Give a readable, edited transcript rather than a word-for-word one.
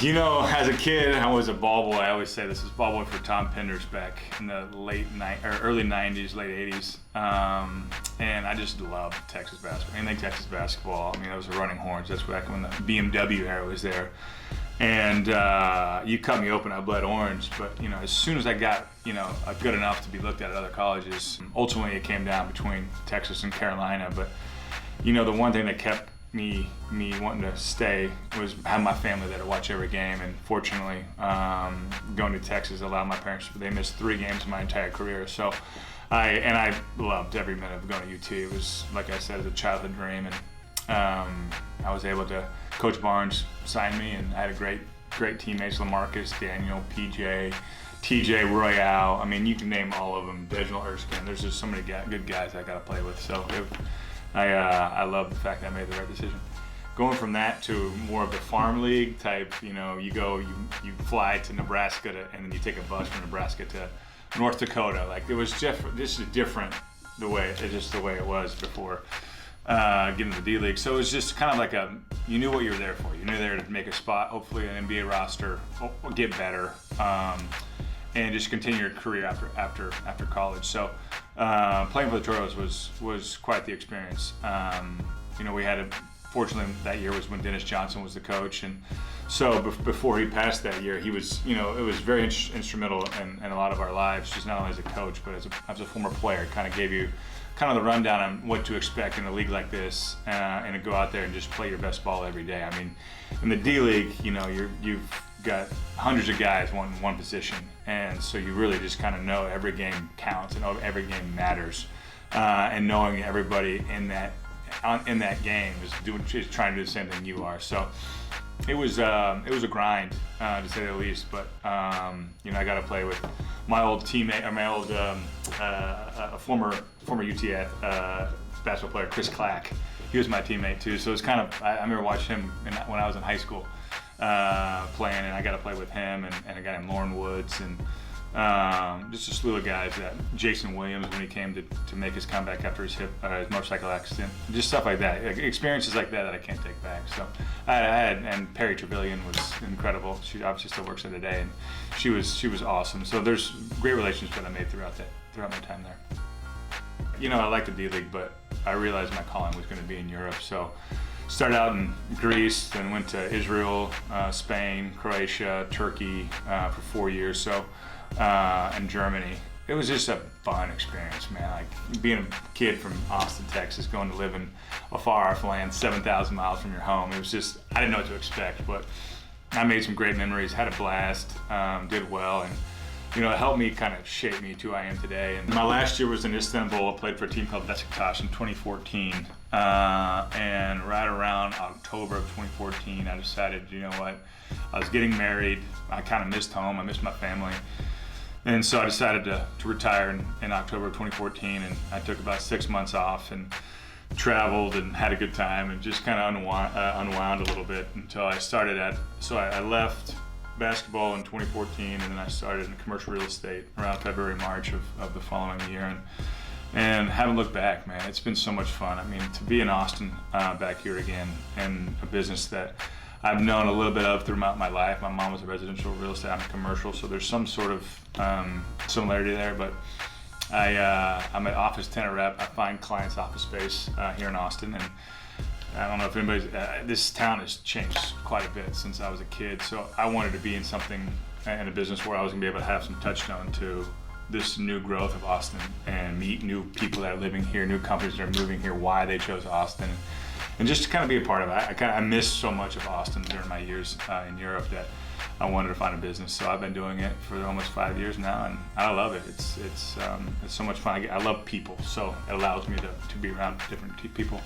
You know, as a kid, I was a ball boy. I always say this was ball boy for Tom Penders back in the early 90s, late 80s. And I just loved Texas basketball. Anything Texas basketball. I mean, that was the running horns. That's back when the BMW era was there. And you cut me open, I bled orange. But, you know, as soon as I got, you know, good enough to be looked at other colleges, ultimately it came down between Texas and Carolina. But, you know, the one thing that kept me wanting to stay was have my family there to watch every game, and fortunately going to Texas allowed my parents, they missed 3 games in my entire career, so I loved every minute of going to UT. It was, like I said, it was a childhood dream, and I was able to, Coach Barnes signed me, and I had great teammates, LaMarcus, Daniel, PJ, TJ, Royale. I mean, you can name all of them, Reginald Erskine. There's just so many good guys I got to play with, so I love the fact that I made the right decision. Going from that to more of the farm league type, you know, you fly to Nebraska and then you take a bus from Nebraska to North Dakota. Like, it was just different the way it was before getting to the D League. So it was just kind of like you knew what you were there for. You knew there to make a spot, hopefully an NBA roster, or get better, and just continue your career after college. So playing for the Toros was quite the experience. You know, fortunately that year was when Dennis Johnson was the coach, and so before he passed that year, he was, you know, it was very instrumental in a lot of our lives, just not only as a coach but as a former player. Kind of gave you kind of the rundown on what to expect in a league like this, and to go out there and just play your best ball every day. I mean, in the D League, you know, you've got hundreds of guys wanting one position, and so you really just kind of know every game counts and every game matters, and knowing everybody in that game is trying to do the same thing you are. So it was a grind, to say the least. But you know, I got to play with my old teammate, or my old former UT basketball player, Chris Clack. He was my teammate too. So it's kind of, I remember watching him when I was in high school playing, and I got to play with him and a guy named Lauren Woods, and just a slew of guys. Jason Williams, when he came to make his comeback after his motorcycle accident, just stuff like that, experiences like that I can't take back. So I had, and Perry Trevelyan was incredible. She obviously still works there today, and she was awesome. So there's great relationships that I made throughout my time there. You know, I like the D League, but I realized my calling was going to be in Europe. So started out in Greece, then went to Israel, Spain, Croatia, Turkey for 4 years. So. And Germany. It was just a fun experience, man. Like, being a kid from Austin, Texas, going to live in a far-off land, 7,000 miles from your home. It was just, I didn't know what to expect, but I made some great memories, had a blast, did well, and you know, it helped me kind of shape me to who I am today. And my last year was in Istanbul. I played for a team called Besiktas in 2014, and right around October of 2014, I decided, you know what, I was getting married. I kind of missed home. I missed my family. And so I decided to retire in October of 2014, and I took about 6 months off and traveled and had a good time and just kind of unwound a little bit until I started so I left basketball in 2014, and then I started in commercial real estate around February, March of the following year, and haven't looked back, man. It's been so much fun. I mean, to be in Austin back here again, and a business that I've known a little bit of throughout my life. My mom was a residential real estate, I'm a commercial, so there's some sort of similarity there. But I'm an office tenant rep. I find clients' office space here in Austin, and I don't know if anybody's, this town has changed quite a bit since I was a kid, so I wanted to be in a business where I was gonna be able to have some touchstone to this new growth of Austin and meet new people that are living here, new companies that are moving here, why they chose Austin, and just to kind of be a part of it. I missed so much of Austin during my years in Europe that I wanted to find a business. So I've been doing it for almost 5 years now, and I love it. It's so much fun. I love people, so it allows me to be around different people.